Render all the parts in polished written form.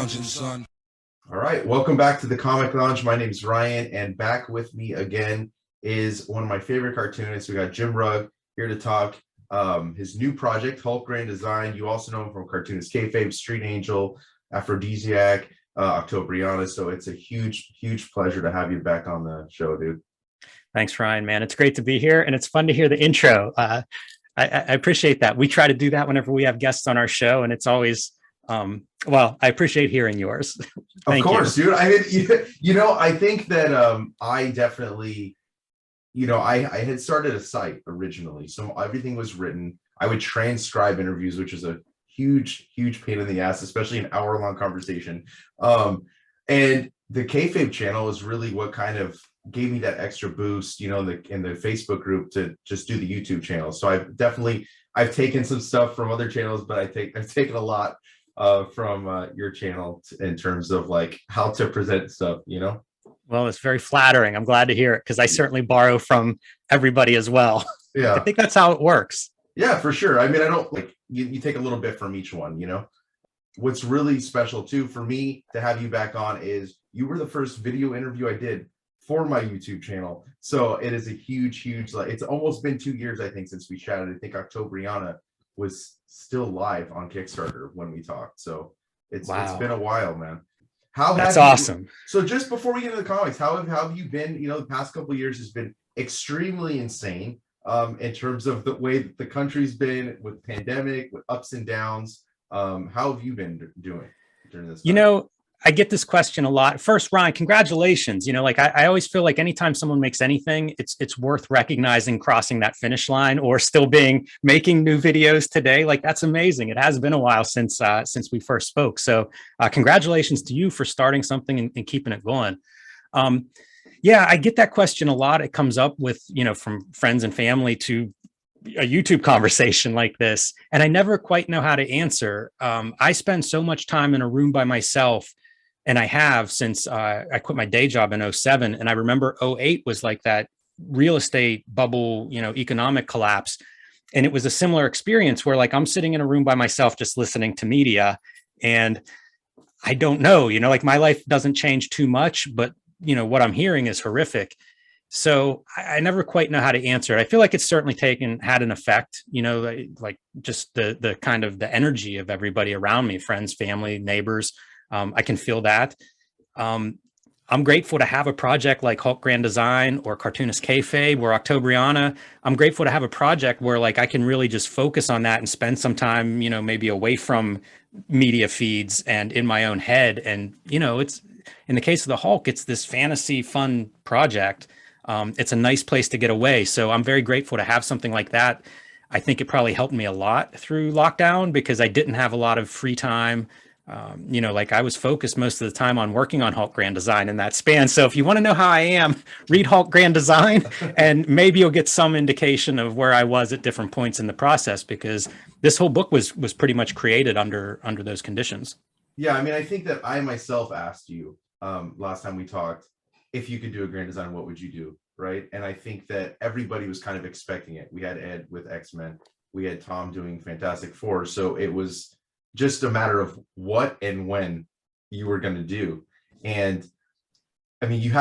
lounging, son. All right, welcome back to the Comic Lounge. My name is Ryan, and back with me again is one of my favorite cartoonists. We got Jim Rugg here to talk his new project, Hulk Grand Design. You also know him from Cartoonist Kayfabe, Street Angel, Aphrodisiac, Octobriana. So it's a huge pleasure to have you back on the show, dude. Thanks, Ryan, man. It's great to be here, and it's fun to hear the intro. I appreciate that. We try to do that whenever we have guests on our show, and it's always well, I appreciate hearing yours. Of course, dude. I mean, I think that I definitely, I had started a site originally, so everything was written. I would transcribe interviews, which is a huge pain in the ass, especially an hour-long conversation. And the Kayfabe channel is really what kind of gave me that extra boost, in the Facebook group to just do the YouTube channel. So I've taken some stuff from other channels, but I've taken a lot from your channel in terms of like how to present stuff, Well, it's very flattering. I'm glad to hear it because I certainly borrow from everybody as well. Yeah, I think that's how it works. Yeah, for sure. I mean, I don't like you take a little bit from each one, What's really special too for me to have you back on is you were the first video interview I did for my YouTube channel. So it is a huge, it's almost been 2 years, I think, since we chatted. I think Octobriana was still live on Kickstarter when we talked. So it's been a while, man. That's awesome. So just before we get into the comics, how have you been? The past couple of years has been extremely insane in terms of the way that the country's been with pandemic, with ups and downs. How have you been doing during this time? I get this question a lot. First, Ryan, congratulations. I always feel like anytime someone makes anything, it's worth recognizing crossing that finish line or still making new videos today. Like, that's amazing. It has been a while since we first spoke. So congratulations to you for starting something and keeping it going. Yeah, I get that question a lot. It comes up with, from friends and family to a YouTube conversation like this, and I never quite know how to answer. I spend so much time in a room by myself, and I have since I quit my day job in 2007. And I remember 2008 was like that real estate bubble, economic collapse. And it was a similar experience where like I'm sitting in a room by myself, just listening to media. And I don't know, like my life doesn't change too much, but what I'm hearing is horrific. So I never quite know how to answer it. I feel like it's certainly had an effect, like just the kind of the energy of everybody around me, friends, family, neighbors. I can feel that. I'm grateful to have a project like Hulk Grand Design or Cartoonist Kayfabe or Octobriana. I'm grateful to have a project where like I can really just focus on that and spend some time, maybe away from media feeds and in my own head. And, it's in the case of the Hulk, it's this fantasy fun project. It's a nice place to get away. So I'm very grateful to have something like that. I think it probably helped me a lot through lockdown because I didn't have a lot of free time. Like I was focused most of the time on working on Hulk Grand Design in that span. So if you want to know how I am, read Hulk Grand Design and maybe you'll get some indication of where I was at different points in the process, because this whole book was pretty much created under those conditions. Yeah, I mean, I think that I myself asked you last time we talked, if you could do a Grand Design, what would you do? Right. And I think that everybody was kind of expecting it. We had Ed with X-Men. We had Tom doing Fantastic Four. So it was just a matter of what and when you were going to do. And I mean, you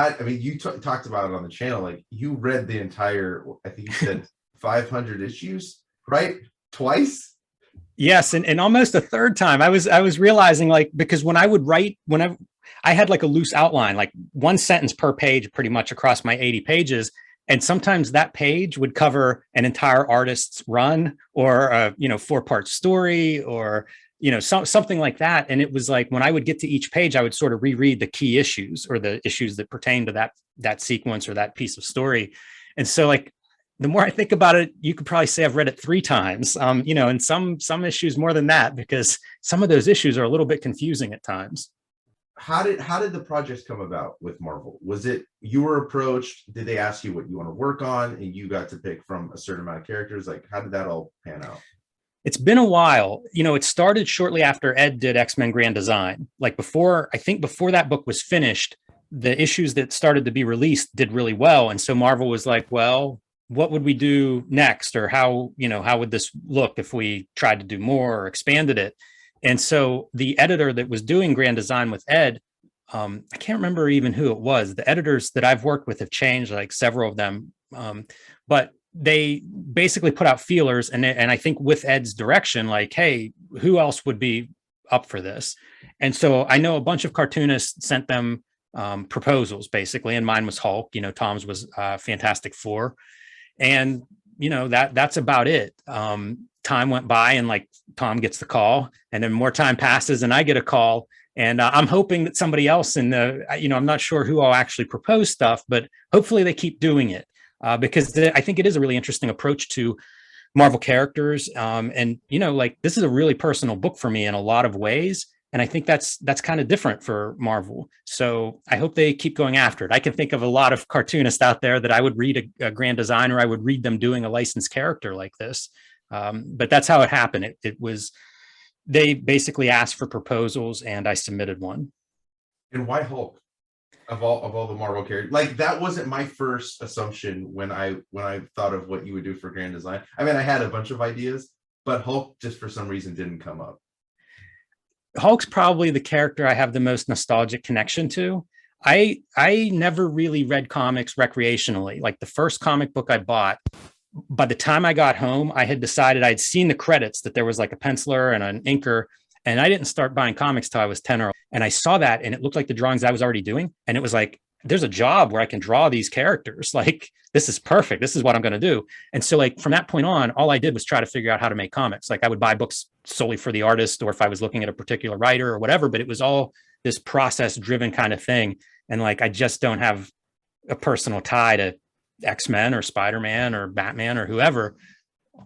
talked about it on the channel. Like you read the entire, I think you said 500 issues, right? Twice. Yes. And almost a third time I was realizing like, because when I would write, I had like a loose outline, like one sentence per page, pretty much across my 80 pages. And sometimes that page would cover an entire artist's run or a, 4-part story or, something like that. And it was like, when I would get to each page, I would sort of reread the key issues or the issues that pertain to that sequence or that piece of story. And so like, the more I think about it, you could probably say I've read it 3 times, and some issues more than that, because some of those issues are a little bit confusing at times. How did the projects come about with Marvel? Was it you were approached? Did they ask you what you want to work on and you got to pick from a certain amount of characters? Like, how did that all pan out? It's been a while. It started shortly after Ed did X-Men Grand Design. Like before that book was finished, the issues that started to be released did really well. And so Marvel was like, well, what would we do next? Or how would this look if we tried to do more or expanded it? And so the editor that was doing Grand Design with Ed, I can't remember even who it was. The editors that I've worked with have changed, like several of them. But they basically put out feelers, and I think with Ed's direction, like, hey, who else would be up for this? And so I know a bunch of cartoonists sent them proposals, basically, and mine was Hulk. You know, Tom's was Fantastic Four, and that's about it. Time went by, and like Tom gets the call, and then more time passes, and I get a call. And I'm hoping that somebody else in the, I'm not sure who I'll actually propose stuff, but hopefully they keep doing it because I think it is a really interesting approach to Marvel characters. And, like this is a really personal book for me in a lot of ways. And I think that's kind of different for Marvel. So I hope they keep going after it. I can think of a lot of cartoonists out there that I would read a Grand Design, or I would read them doing a licensed character like this. But that's how it happened. It was, they basically asked for proposals and I submitted one. And why Hulk? Of all the Marvel characters, like that wasn't my first assumption when I thought of what you would do for Grand Design. I mean, I had a bunch of ideas, but Hulk just for some reason didn't come up. Hulk's probably the character I have the most nostalgic connection to. I never really read comics recreationally. Like the first comic book I bought, by the time I got home, I had decided I'd seen the credits that there was like a penciler and an inker, and I didn't start buying comics till I was 10 or, and I saw that and it looked like the drawings I was already doing. And it was like, there's a job where I can draw these characters. Like, this is perfect. This is what I'm going to do. And so like from that point on, all I did was try to figure out how to make comics. Like I would buy books solely for the artist, or if I was looking at a particular writer or whatever, but it was all this process driven kind of thing. And like, I just don't have a personal tie to X-Men or Spider-Man or Batman or whoever.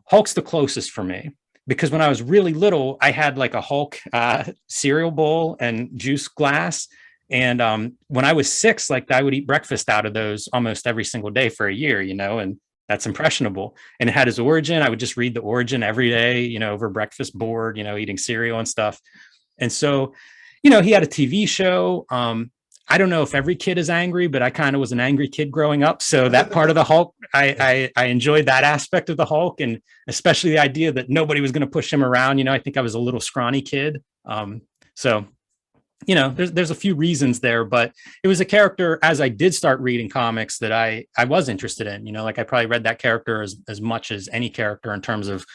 Hulk's the closest for me because when I was really little, I had like a Hulk cereal bowl and juice glass. And when I was 6, like I would eat breakfast out of those almost every single day for a year, and that's impressionable. And it had his origin. I would just read the origin every day, over breakfast board, eating cereal and stuff. And so, he had a TV show. I don't know if every kid is angry, but I kind of was an angry kid growing up. So that part of the Hulk, I enjoyed that aspect of the Hulk, and especially the idea that nobody was going to push him around. I think I was a little scrawny kid. So, there's a few reasons there, but it was a character as I did start reading comics that I was interested in, like I probably read that character as much as any character in terms of,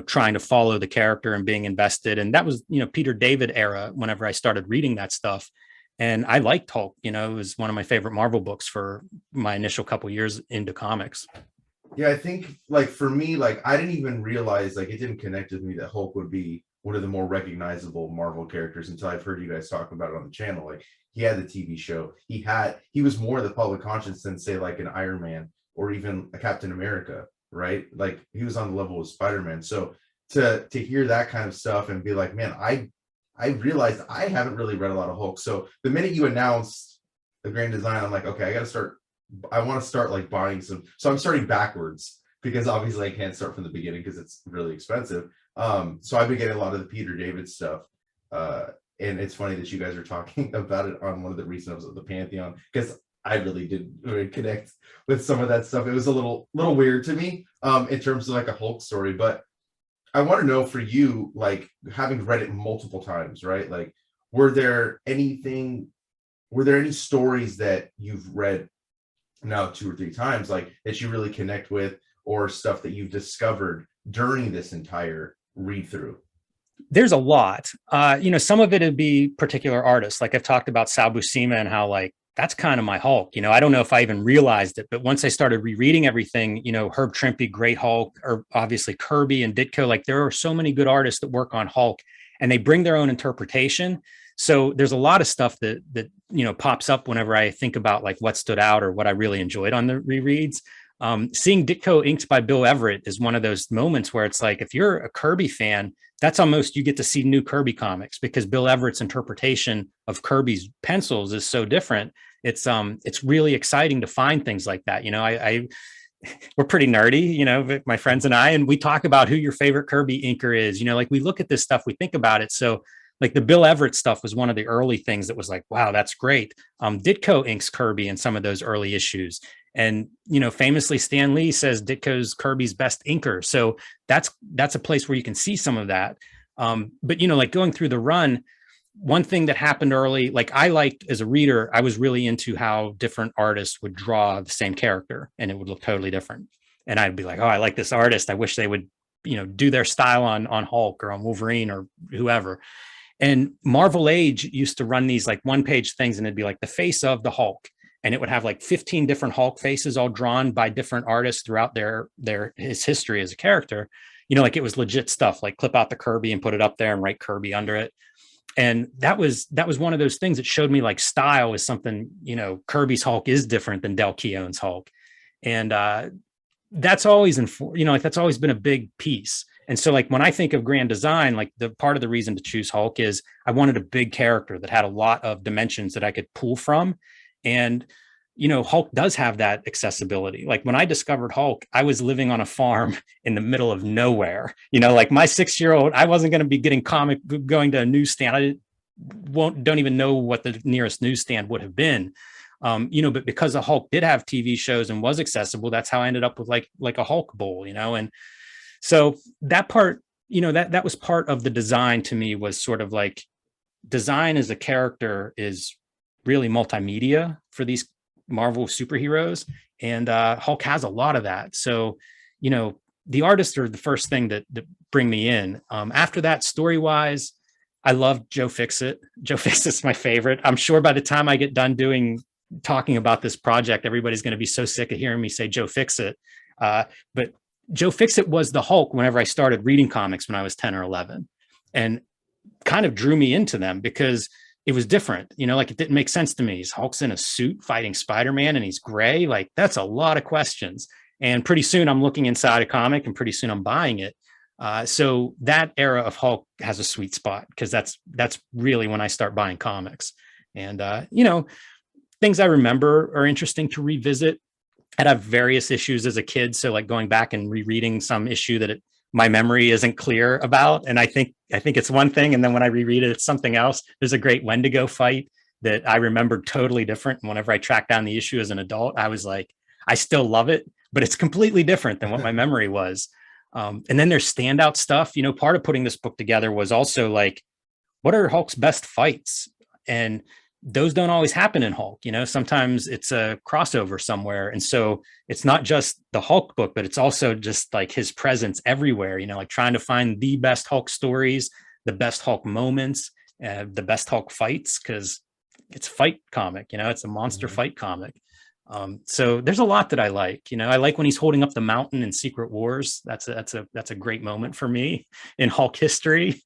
trying to follow the character and being invested. And that was, Peter David era, whenever I started reading that stuff. And I liked Hulk, it was one of my favorite Marvel books for my initial couple years into comics. Yeah, I think like for me, like I didn't even realize, like it didn't connect with me that Hulk would be one of the more recognizable Marvel characters until I've heard you guys talk about it on the channel. Like he had the TV show, he was more the public conscience than say like an Iron Man or even a Captain America, right? Like he was on the level of Spider-Man. So to hear that kind of stuff and be like, man, I realized I haven't really read a lot of Hulk. So the minute you announced the Grand Design, I'm like, okay, I want to start like buying some. So I'm starting backwards because obviously I can't start from the beginning because it's really expensive. So I've been getting a lot of the Peter David stuff. And it's funny that you guys are talking about it on one of the recent episodes of the Pantheon, because I really didn't connect with some of that stuff. It was a little weird to me in terms of like a Hulk story, but I want to know for you, like having read it multiple times, right? Like, were there any stories that you've read now 2 or 3 times, like that you really connect with, or stuff that you've discovered during this entire read through? There's a lot, some of it would be particular artists. Like I've talked about Sal Buscema and how like, that's kind of my Hulk. I don't know if I even realized it, but once I started rereading everything, Herb Trimpe, great Hulk, or obviously Kirby and Ditko, like there are so many good artists that work on Hulk and they bring their own interpretation. So there's a lot of stuff that pops up whenever I think about like what stood out or what I really enjoyed on the rereads. Seeing Ditko inked by Bill Everett is one of those moments where it's like, if you're a Kirby fan, that's almost, you get to see new Kirby comics because Bill Everett's interpretation of Kirby's pencils is so different. It's really exciting to find things like that. We're pretty nerdy, my friends and I, and we talk about who your favorite Kirby inker is, like we look at this stuff, we think about it. So like the Bill Everett stuff was one of the early things that was like, wow, that's great. Ditko inks Kirby in some of those early issues. And, famously Stan Lee says Ditko's Kirby's best inker. So that's a place where you can see some of that. But, you know, like going through the run, one thing that happened early, like I liked as a reader, I was really into how different artists would draw the same character and it would look totally different. And I'd be like, oh, I like this artist. I wish they would, you know, do their style on Hulk or on Wolverine or whoever. And Marvel Age used to run these like one page things, and it'd be like the face of the Hulk. And it would have like 15 different Hulk faces all drawn by different artists throughout his history as a character. You know, like it was legit stuff, like clip out the Kirby and put it up there and write Kirby under it. And that was one of those things that showed me like style is something, you know, Kirby's Hulk is different than Del Keown's Hulk. And that's always, you know, like that's always been a big piece. And so like when I think of grand design, like the part of the reason to choose Hulk is I wanted a big character that had a lot of dimensions that I could pull from. And, you know, Hulk does have that accessibility. Like when I discovered Hulk, I was living on a farm in the middle of nowhere. You know, like my 6-year-old, I wasn't going to be getting going to a newsstand. I don't even know what the nearest newsstand would have been. You know, but because the Hulk did have TV shows and was accessible, that's how I ended up with like a Hulk bowl, you know. And so that part, you know, that was part of the design to me, was sort of like design as a character is really multimedia for these Marvel superheroes. And Hulk has a lot of that. So, you know, the artists are the first thing that bring me in. After that, story-wise, I love Joe Fixit. Joe Fixit's my favorite. I'm sure by the time I get done talking about this project, everybody's going to be so sick of hearing me say Joe Fixit. But Joe Fixit was the Hulk whenever I started reading comics when I was 10 or 11, and kind of drew me into them because it was different. You know, like it didn't make sense to me. Hulk's in a suit fighting Spider-Man and he's gray. Like that's a lot of questions. And pretty soon I'm looking inside a comic and pretty soon I'm buying it. So that era of Hulk has a sweet spot because that's really when I start buying comics. And, you know, things I remember are interesting to revisit. I'd have various issues as a kid. So like going back and rereading some issue that my memory isn't clear about. And I think it's one thing. And then when I reread it, it's something else. There's a great Wendigo fight that I remembered totally different. And whenever I tracked down the issue as an adult, I was like, I still love it, but it's completely different than what my memory was. And then there's standout stuff. You know, part of putting this book together was also like, what are Hulk's best fights? And those don't always happen in Hulk. You know, sometimes it's a crossover somewhere. And so it's not just the Hulk book, but it's also just like his presence everywhere, you know, like trying to find the best Hulk stories, the best Hulk moments, the best Hulk fights, because it's a fight comic, you know, it's a monster fight comic. So there's a lot that I like. You know, I like when he's holding up the mountain in Secret Wars. That's a great moment for me in Hulk history.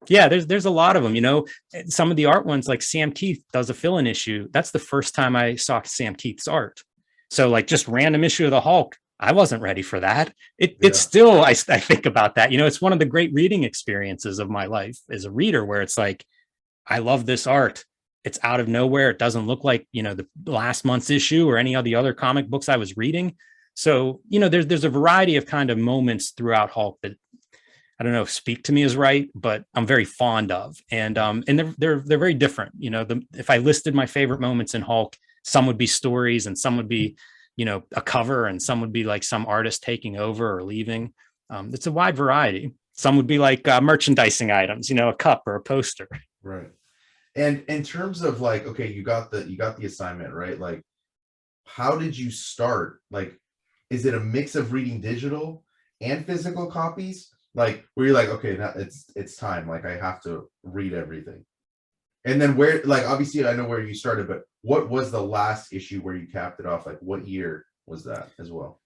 Yeah, there's a lot of them, you know. Some of the art ones, like Sam Keith does a fill-in issue. That's the first time I saw Sam Keith's art. So like just random issue of the Hulk, I wasn't ready for that. It's still, I think about that. You know, it's one of the great reading experiences of my life as a reader, where it's like, I love this art. It's out of nowhere. It doesn't look like, you know, the last month's issue or any of the other comic books I was reading. So, you know, there's a variety of kind of moments throughout Hulk that, I don't know if speak to me is right, but I'm very fond of. And they're very different. You know, if I listed my favorite moments in Hulk, some would be stories and some would be, you know, a cover, and some would be like some artist taking over or leaving. It's a wide variety. Some would be like merchandising items, you know, a cup or a poster. Right. And in terms of like, okay, you got the assignment, right? Like, how did you start? Like, is it a mix of reading digital and physical copies? Like, where you're like, okay, now it's time. Like, I have to read everything. And then where, like, obviously I know where you started, but what was the last issue where you capped it off? Like, what year was that as well?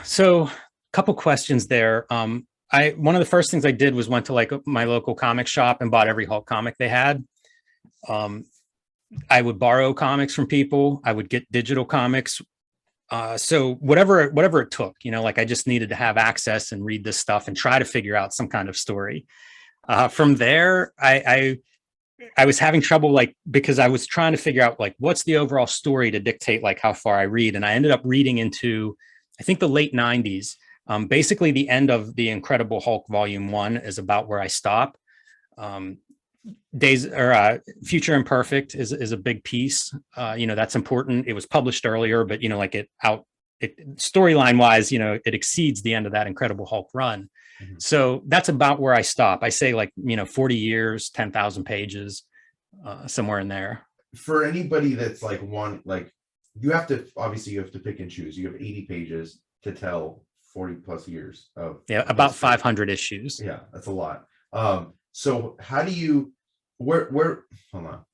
So a couple questions there. One of the first things I did was went to like my local comic shop and bought every Hulk comic they had. I would borrow comics from people. I would get digital comics. So whatever it took, you know, like I just needed to have access and read this stuff and try to figure out some kind of story. From there, I was having trouble, like, because I was trying to figure out like, what's the overall story to dictate like how far I read. And I ended up reading into, I think, the late 90s. Basically the end of the Incredible Hulk Volume 1 is about where I stop. Future Imperfect is a big piece. You know, that's important. It was published earlier, but, you know, like storyline wise, you know, it exceeds the end of that Incredible Hulk run. Mhm. So that's about where I stop. I say like, 40 years, 10,000 pages, somewhere in there. For anybody that's like you have to obviously you have to pick and choose. You have 80 pages to tell 40 plus years Yeah, of about history. 500 issues. Yeah, that's a lot. So how do you where hold on.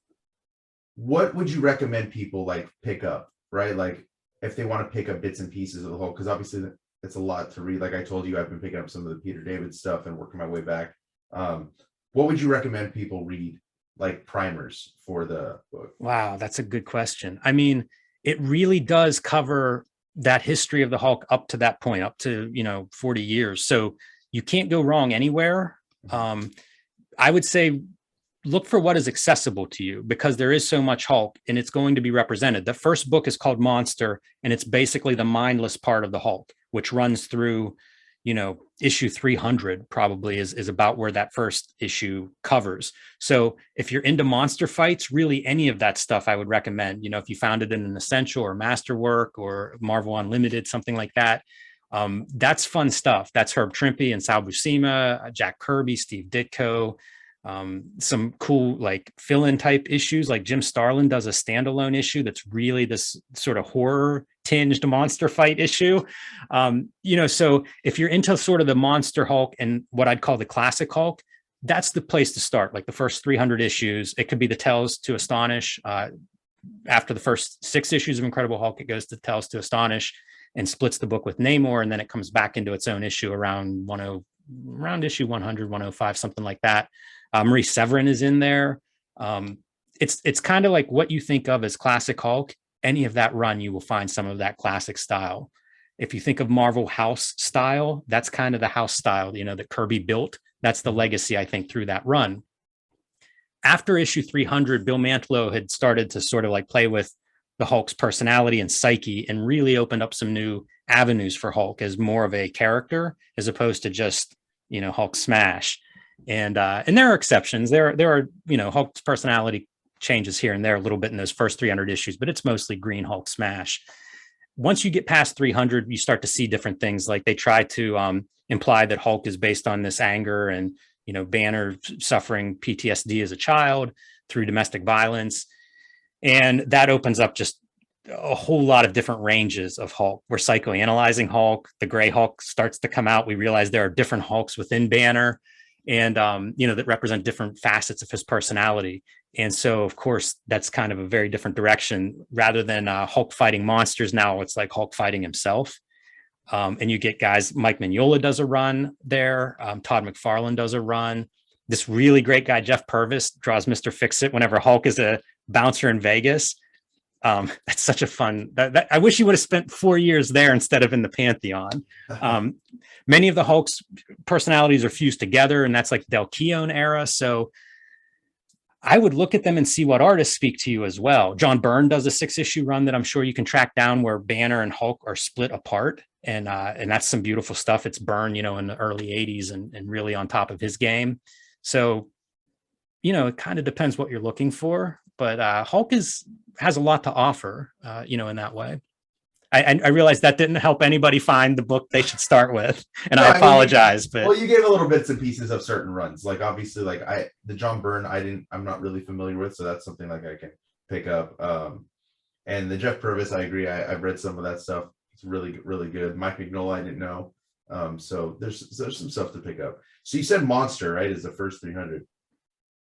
What would you recommend people like pick up, right? Like if they want to pick up bits and pieces of the whole, because obviously it's a lot to read. Like I told you, I've been picking up some of the Peter David stuff and working my way back. What would you recommend people read, like primers for the book? Wow, that's a good question. I mean, it really does cover that history of the Hulk up to that point, up to, 40 years. So you can't go wrong anywhere. Um, I would say look for what is accessible to you because there is so much Hulk and it's going to be represented. The first book is called Monster, and it's basically the mindless part of the Hulk, which runs through, issue 300 probably is about where that first issue covers. So if you're into monster fights, really any of that stuff I would recommend. If you found it in an Essential or Masterwork or Marvel Unlimited, something like that. That's fun stuff. That's Herb Trimpe and Sal Buscema, Jack Kirby, Steve Ditko. Some cool like fill-in type issues, like Jim Starlin does a standalone issue that's really this sort of horror tinged monster fight issue. So if you're into sort of the monster Hulk and what I'd call the classic Hulk, that's the place to start. Like the first 300 issues, it could be the Tales to Astonish. After the first 6 issues of Incredible Hulk, it goes to Tales to Astonish and splits the book with Namor, and then it comes back into its own issue around issue 100, 105, something like that. Marie Severin is in there. It's kind of like what you think of as classic Hulk. Any of that run, you will find some of that classic style. If you think of Marvel House style, that's kind of the house style, that Kirby built. That's the legacy, I think, through that run. After issue 300, Bill Mantlo had started to sort of like play with the Hulk's personality and psyche and really opened up some new avenues for Hulk as more of a character as opposed to just, Hulk smash. And there are exceptions. There are, Hulk's personality changes here and there a little bit in those first 300 issues, but it's mostly Green Hulk smash. Once you get past 300, you start to see different things. Like they try to imply that Hulk is based on this anger and, Banner suffering PTSD as a child through domestic violence. And that opens up just a whole lot of different ranges of Hulk. We're psychoanalyzing Hulk. The Gray Hulk starts to come out. We realize there are different Hulks within Banner and, that represent different facets of his personality. And so, of course, that's kind of a very different direction. Rather than Hulk fighting monsters, now it's like Hulk fighting himself. And you get guys, Mike Mignola does a run there. Todd McFarlane does a run. This really great guy, Jeff Purvis, draws Mr. Fix-It whenever Hulk is a bouncer in Vegas. That's such a fun, I wish you would have spent 4 years there instead of in the Pantheon. Many of the Hulk's personalities are fused together, and that's like Del Keown era. So I would look at them and see what artists speak to you as well. John Byrne does a 6-issue run that I'm sure you can track down where Banner and Hulk are split apart. And that's some beautiful stuff. It's Byrne, in the early 80s and really on top of his game. So, it kind of depends what you're looking for, but Hulk has a lot to offer, in that way. I realize that didn't help anybody find the book they should start with, and I apologize. But well, you gave a little bits and pieces of certain runs, like obviously, like the John Byrne, I'm not really familiar with, so that's something like I can pick up. And the Jeff Purvis, I agree. I've read some of that stuff. It's really, really good. Mike Mignola, I didn't know. So there's some stuff to pick up. So you said Monster, right? Is the first 300.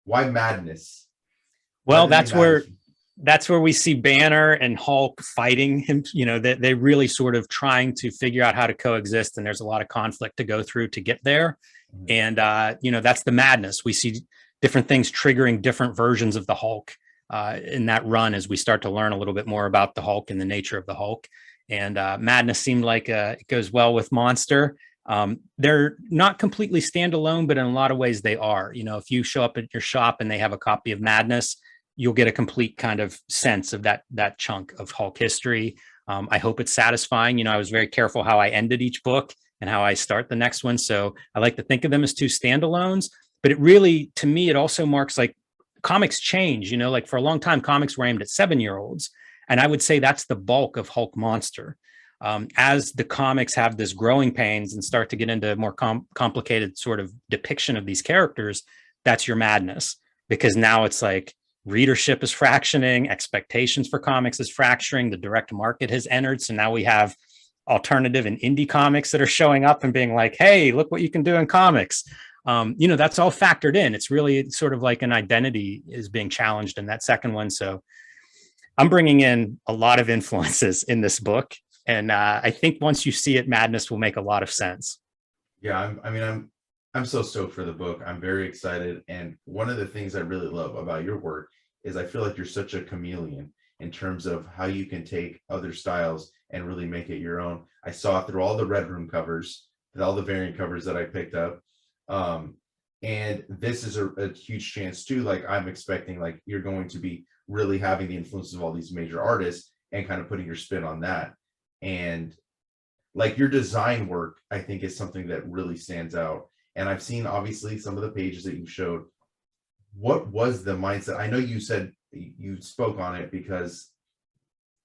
Why Madness? Well, that's where we see Banner and Hulk fighting him. They really sort of trying to figure out how to coexist, and there's a lot of conflict to go through to get there. And that's the madness. We see different things triggering different versions of the Hulk in that run as we start to learn a little bit more about the Hulk and the nature of the Hulk. And Madness seemed like it goes well with Monster. They're not completely standalone, but in a lot of ways they are. If you show up at your shop and they have a copy of Madness, you'll get a complete kind of sense of that chunk of Hulk history. I hope it's satisfying. I was very careful how I ended each book and how I start the next one. So I like to think of them as 2 standalones, but it really, to me, it also marks like comics change, like for a long time, comics were aimed at 7-year-olds. And I would say that's the bulk of Hulk Monster. As the comics have this growing pains and start to get into more complicated sort of depiction of these characters, that's your madness, because now it's like readership is fractioning, expectations for comics is fracturing, the direct market has entered. So now we have alternative and indie comics that are showing up and being like, hey, look what you can do in comics. That's all factored in. It's really sort of like an identity is being challenged in that second one. So I'm bringing in a lot of influences in this book. And I think once you see it, madness will make a lot of sense. Yeah, I'm so stoked for the book. I'm very excited. And one of the things I really love about your work is I feel like you're such a chameleon in terms of how you can take other styles and really make it your own. I saw through all the Red Room covers, all the variant covers that I picked up. And this is a huge chance too. Like I'm expecting like you're going to be really having the influence of all these major artists and kind of putting your spin on that. And like your design work, I think is something that really stands out. And I've seen obviously some of the pages that you showed. What was the mindset? I know you said you spoke on it because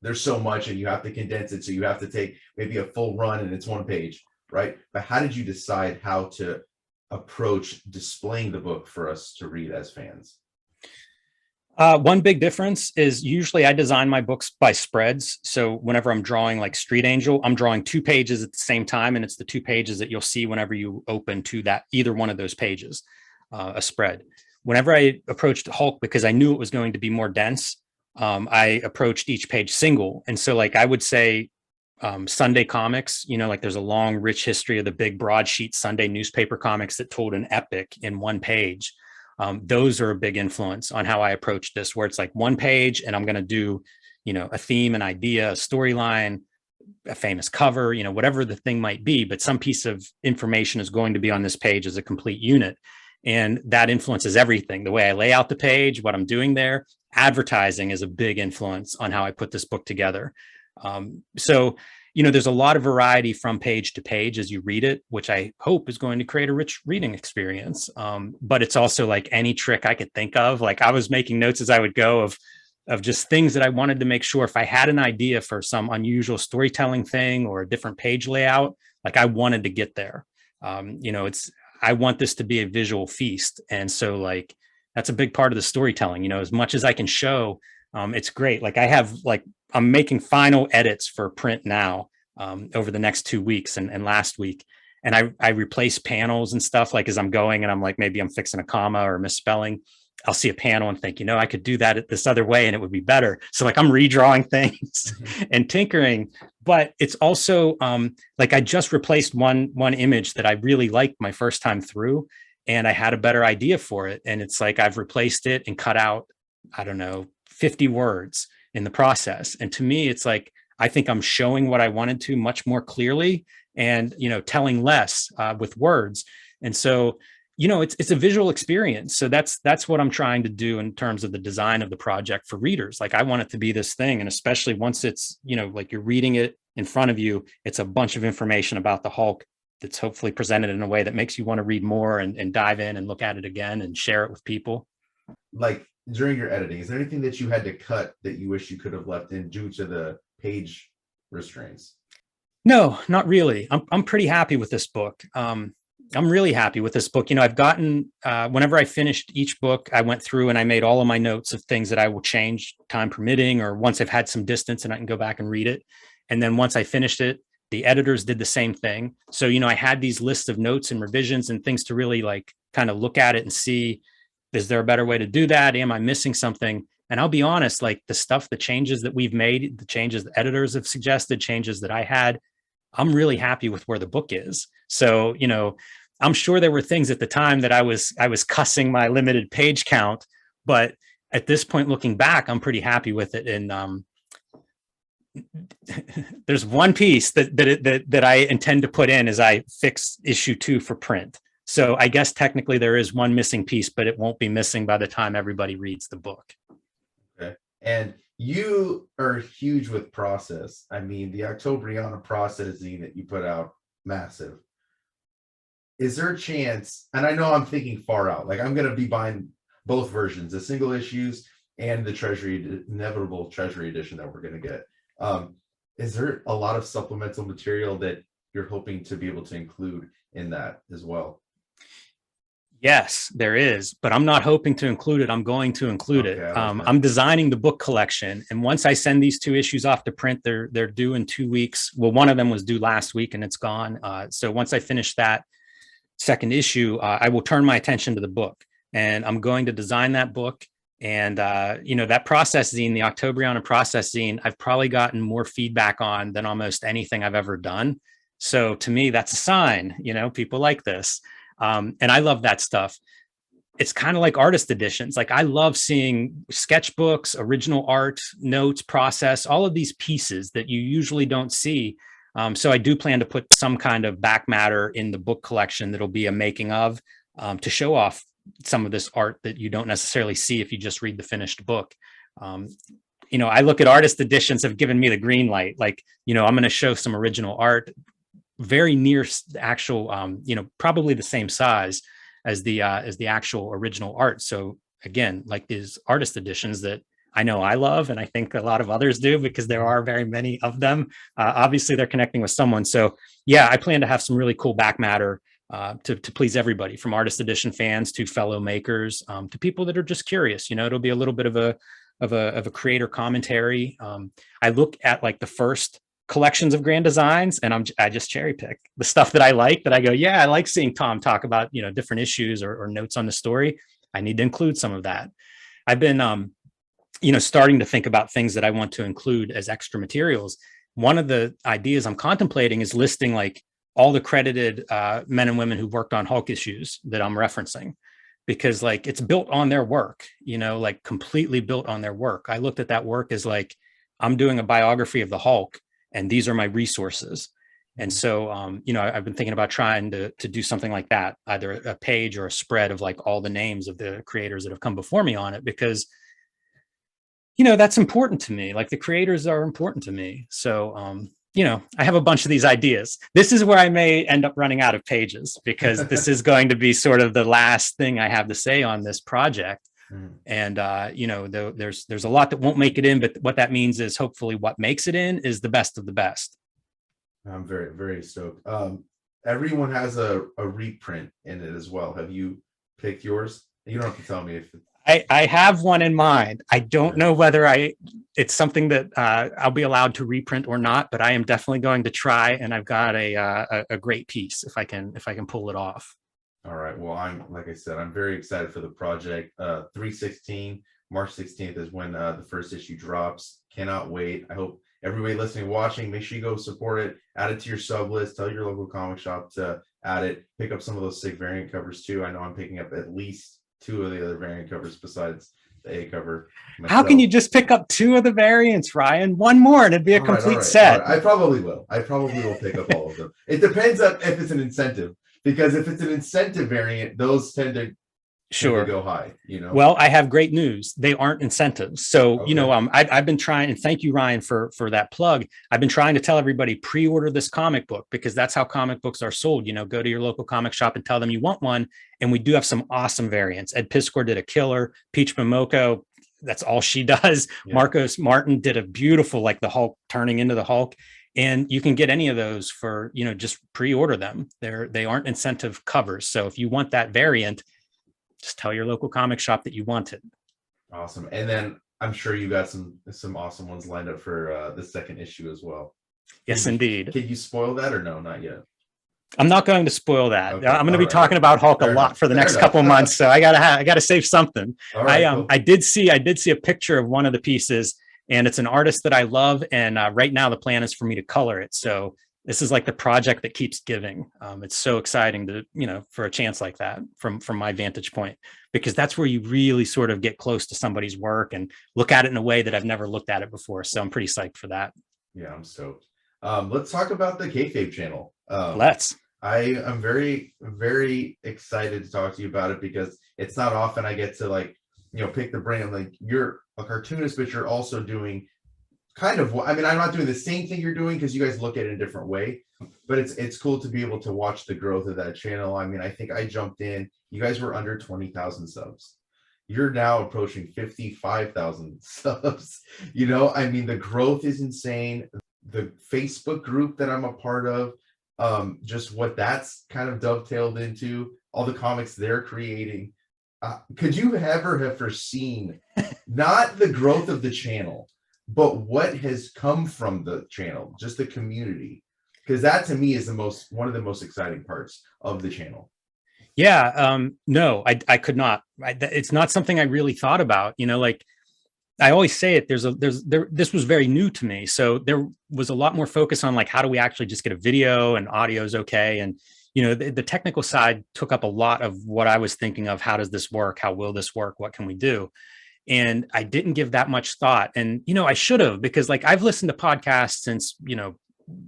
there's so much and you have to condense it. So you have to take maybe a full run and it's one page, right? But how did you decide how to approach displaying the book for us to read as fans? One big difference is usually I design my books by spreads. So whenever I'm drawing like Street Angel, I'm drawing 2 pages at the same time. And it's the 2 pages that you'll see whenever you open to that, either one of those pages, a spread. Whenever I approached Hulk, because I knew it was going to be more dense, I approached each page single. And so like I would say Sunday comics, like there's a long, rich history of the big broadsheet Sunday newspaper comics that told an epic in 1 page. Those are a big influence on how I approach this, where it's like 1 page and I'm going to do, a theme, an idea, a storyline, a famous cover, whatever the thing might be, but some piece of information is going to be on this page as a complete unit. And that influences everything. The way I lay out the page, what I'm doing there. Advertising is a big influence on how I put this book together. So there's a lot of variety from page to page as you read it, which I hope is going to create a rich reading experience. But it's also like any trick I could think of. Like I was making notes as I would go of just things that I wanted to make sure if I had an idea for some unusual storytelling thing or a different page layout, like I wanted to get there. I want this to be a visual feast. And so like, that's a big part of the storytelling, as much as I can show, it's great. Like I'm making final edits for print now over the next 2 weeks and last week. And I replace panels and stuff like as I'm going and I'm like, maybe I'm fixing a comma or misspelling. I'll see a panel and think, I could do that this other way and it would be better. So like I'm redrawing things and tinkering, but it's also like I just replaced one image that I really liked my first time through and I had a better idea for it. And it's like I've replaced it and cut out, 50 words in the process. And to me, it's like, I think I'm showing what I wanted to much more clearly and, telling less with words. And so, it's a visual experience. So that's what I'm trying to do in terms of the design of the project for readers. Like I want it to be this thing. And especially once it's, like you're reading it in front of you, it's a bunch of information about the Hulk that's hopefully presented in a way that makes you want to read more and dive in and look at it again and share it with people. Like during your editing, is there anything that you had to cut that you wish you could have left in due to the page restraints? No, not really. I'm pretty happy with this book. I'm really happy with this book. I've gotten, whenever I finished each book, I went through and I made all of my notes of things that I will change time permitting, or once I've had some distance and I can go back and read it. And then once I finished it, the editors did the same thing. So, I had these lists of notes and revisions and things to really like kind of look at it and see, is there a better way to do that? Am I missing something? And I'll be honest, like the changes that we've made, the changes the editors have suggested, changes that I had, I'm really happy with where the book is. So, I'm sure there were things at the time that I was cussing my limited page count, but at this point, looking back, I'm pretty happy with it. And there's one piece that I intend to put in as I fix issue 2 for print. So I guess technically there is one missing piece, but it won't be missing by the time everybody reads the book. Okay. And you are huge with process. I mean, the Octobriana process zine that you put out, massive. Is there a chance, and I know I'm thinking far out, like I'm going to be buying both versions, the single issues and the inevitable Treasury edition that we're going to get. is there a lot of supplemental material that you're hoping to be able to include in that as well? Yes, there is, but I'm not hoping to include it. I'm going to include it. Okay, I like that. I'm designing the book collection, and once I send these 2 issues off to print, they're due in 2 weeks. Well, one of them was due last week, and it's gone. So once I finish that second issue, I will turn my attention to the book, and I'm going to design that book. And that process zine, the Octobriana process zine, I've probably gotten more feedback on than almost anything I've ever done. So to me, that's a sign. People like this. And I love that stuff. It's kind of like artist editions. Like I love seeing sketchbooks, original art, notes, process, all of these pieces that you usually don't see. So I do plan to put some kind of back matter in the book collection that'll be a making of, to show off some of this art that you don't necessarily see if you just read the finished book. I look at artist editions have given me the green light. Like, I'm going to show some original art very near the actual, probably the same size as the actual original art. So again, like these artist editions that I know I love, and I think a lot of others do, because there are very many of them. Obviously, they're connecting with someone. So yeah, I plan to have some really cool back matter to please everybody, from artist edition fans to fellow makers, to people that are just curious. It'll be a little bit of a creator commentary. I look at like the first collections of Grand Designs, and I just cherry pick the stuff that I like, that I go, yeah, I like seeing Tom talk about, different issues or notes on the story. I need to include some of that. I've been, starting to think about things that I want to include as extra materials. One of the ideas I'm contemplating is listing like all the credited men and women who worked on Hulk issues that I'm referencing, because like it's built on their work, like completely built on their work. I looked at that work as like, I'm doing a biography of the Hulk, and these are my resources. And so, I've been thinking about trying to do something like that, either a page or a spread of like all the names of the creators that have come before me on it, because, that's important to me. Like the creators are important to me. So, I have a bunch of these ideas. This is where I may end up running out of pages, because this is going to be sort of the last thing I have to say on this project. And, there's a lot that won't make it in, but what that means is hopefully what makes it in is the best of the best. I'm very, very stoked. Everyone has a reprint in it as well. Have you picked yours? You don't have to tell me if I have one in mind. I don't know whether it's something that I'll be allowed to reprint or not, but I am definitely going to try. And I've got a great piece if I can pull it off. All right. Well, like I said, I'm very excited for the project. 3/16, March 16th is when the first issue drops. Cannot wait. I hope everybody listening, watching, make sure you go support it. Add it to your sub list. Tell your local comic shop to add it. Pick up some of those sick variant covers too. I know I'm picking up at least 2 of the other variant covers besides the A cover myself. How can you just pick up 2 of the variants, Ryan? One more and it'd be a complete set. I probably will pick up all of them. It depends on if it's an incentive, because if it's an incentive variant, those tend to go high. Well, I have great news. They aren't incentives. So, okay. I've been trying, and thank you, Ryan, for that plug. I've been trying to tell everybody pre-order this comic book, because that's how comic books are sold. Go to your local comic shop and tell them you want one. And we do have some awesome variants. Ed Piskor did a killer. Peach Momoko, that's all she does. Yeah. Marcos Martin did a beautiful, like the Hulk turning into the Hulk. And you can get any of those for, just pre-order them. They aren't incentive covers. So if you want that variant, just tell your local comic shop that you want it. Awesome. And then I'm sure you got some awesome ones lined up for the second issue as well. Yes, indeed. Can you spoil that or no? Not yet. I'm not going to spoil that. Okay. I'm going to be talking about Hulk a lot for the next couple months, so I gotta save something. Cool. I did see a picture of one of the pieces, and it's an artist that I love, and right now the plan is for me to color it. So this is like the project that keeps giving. It's so exciting to, for a chance like that from my vantage point, because that's where you really sort of get close to somebody's work and look at it in a way that I've never looked at it before. So I'm pretty psyched for that. Yeah, I'm stoked. Let's talk about the Kayfabe channel. I am very, very excited to talk to you about it, because it's not often I get to pick the brain. I'm like, you're a cartoonist, but you're also doing kind of, I'm not doing the same thing you're doing, because you guys look at it in a different way, but it's cool to be able to watch the growth of that channel. I think I jumped in, you guys were under 20,000 subs. You're now approaching 55,000 subs. The growth is insane. the Facebook group that I'm a part of, just what that's kind of dovetailed into, all the comics they're creating. Could you ever have foreseen not the growth of the channel, but what has come from the channel, just the community? Because that to me is one of the most exciting parts of the channel. Yeah, no, I could not. It's not something I really thought about. Like I always say it, this was very new to me. So there was a lot more focus on like, how do we actually just get a video and audio is okay? And, the technical side took up a lot of what I was thinking of. How does this work? How will this work? What can we do? And I didn't give that much thought. And, I should have, because like I've listened to podcasts since,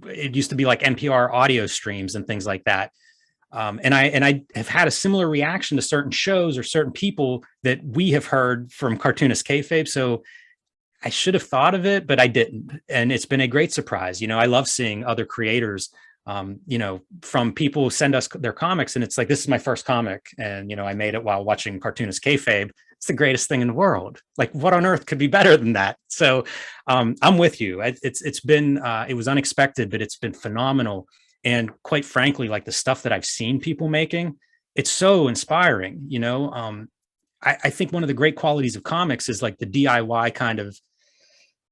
it used to be like NPR audio streams and things like that. And I have had a similar reaction to certain shows or certain people that we have heard from Cartoonist Kayfabe. So I should have thought of it, but I didn't. And it's been a great surprise. I love seeing other creators, from people who send us their comics. And it's like, this is my first comic. And, I made it while watching Cartoonist Kayfabe. It's the greatest thing in the world. Like, what on earth could be better than that? So I'm with you. It's been, it was unexpected, but it's been phenomenal. And quite frankly, like the stuff that I've seen people making, it's so inspiring. I think one of the great qualities of comics is like the DIY kind of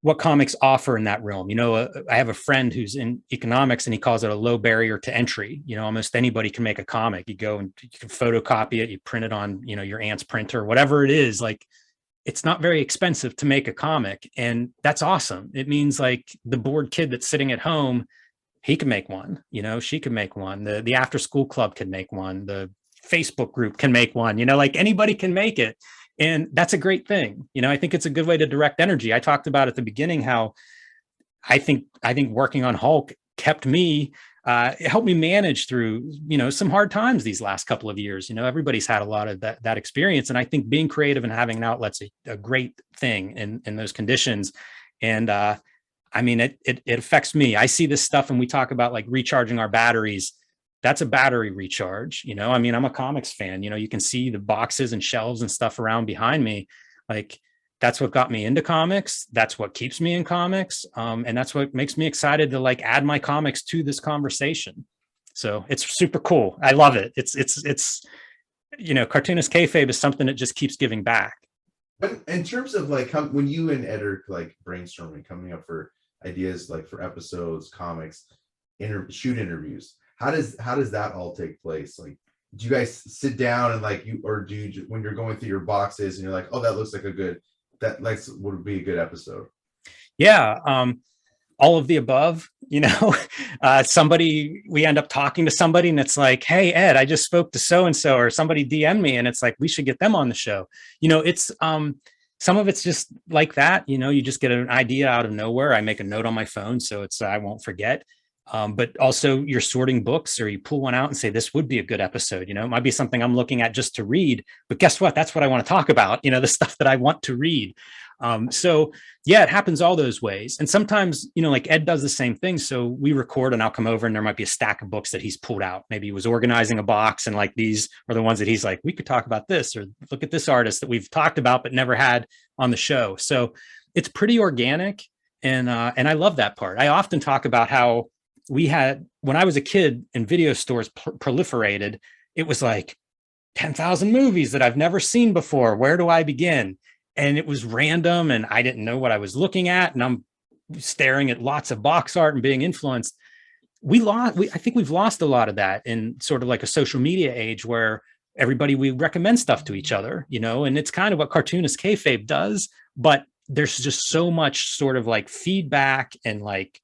what comics offer in that realm. I have a friend who's in economics and he calls it a low barrier to entry. Almost anybody can make a comic. You go and you can photocopy it, you print it on, your aunt's printer, whatever it is. Like, it's not very expensive to make a comic. And that's awesome. It means like the bored kid that's sitting at home, he can make one, she can make one. The after school club can make one. The Facebook group can make one, like anybody can make it. And that's a great thing. I think it's a good way to direct energy. I talked about at the beginning how I think working on Hulk kept me, helped me manage through, some hard times these last couple of years. Everybody's had a lot of that experience. And I think being creative and having an outlet's a great thing in those conditions. And, it affects me. I see this stuff and we talk about like recharging our batteries. That's a battery recharge. I'm a comics fan. You can see the boxes and shelves and stuff around behind me. Like, that's what got me into comics. That's what keeps me in comics. And that's what makes me excited to like add my comics to this conversation. So it's super cool. I love it. It's Cartoonist Kayfabe is something that just keeps giving back. But in terms of like when you and Ed are like brainstorming, coming up for ideas like for episodes, comics, shoot interviews, how does that all take place? Like, do you guys sit down and like do you when you're going through your boxes and you're like, oh, that looks like would be a good episode? Yeah. All of the above, we end up talking to somebody and it's like, hey, Ed, I just spoke to so-and-so, or somebody DM me and it's like, we should get them on the show. It's, some of it's just like that, you just get an idea out of nowhere. I make a note on my phone, so I won't forget. But also you're sorting books or you pull one out and say, this would be a good episode. It might be something I'm looking at just to read, but guess what? That's what I want to talk about, the stuff that I want to read. So yeah, it happens all those ways. And sometimes, like Ed does the same thing. So we record and I'll come over and there might be a stack of books that he's pulled out. Maybe he was organizing a box and like, these are the ones that he's like, we could talk about this, or look at this artist that we've talked about, but never had on the show. So it's pretty organic. And I love that part. I often talk about how when I was a kid and video stores proliferated, it was like 10,000 movies that I've never seen before. Where do I begin? And it was random and I didn't know what I was looking at. And I'm staring at lots of box art and being influenced. I think we've lost a lot of that in sort of like a social media age where we recommend stuff to each other, and it's kind of what Cartoonist Kayfabe does, but there's just so much sort of like feedback and like,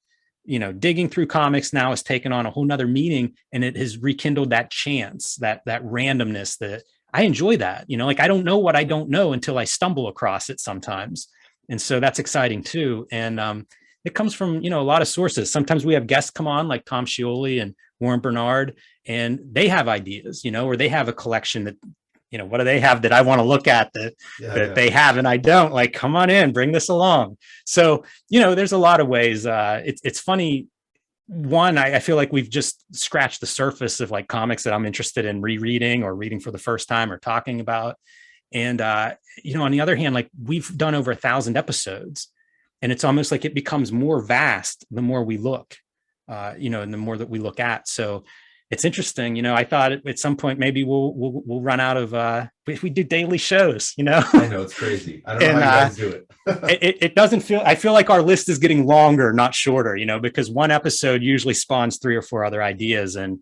digging through comics now has taken on a whole nother meaning, and it has rekindled that chance, that randomness that I enjoy that, like I don't know what I don't know until I stumble across it sometimes. And so that's exciting too. And it comes from, a lot of sources. Sometimes we have guests come on like Tom Scioli and Warren Bernard, and they have ideas, or they have a collection that, what do they have that I want to look at that they have and I don't? Like, come on in, bring this along. So, there's a lot of ways. It's funny. One, I feel like we've just scratched the surface of like comics that I'm interested in rereading or reading for the first time or talking about. And, on the other hand, like we've done over 1,000 episodes. And it's almost like it becomes more vast the more we look, and the more that we look at. So it's interesting. I thought at some point maybe we'll run out of we do daily shows. I know, it's crazy. I don't know how you guys do it. It doesn't feel. I feel like our list is getting longer, not shorter. Because one episode usually spawns 3 or 4 other ideas, and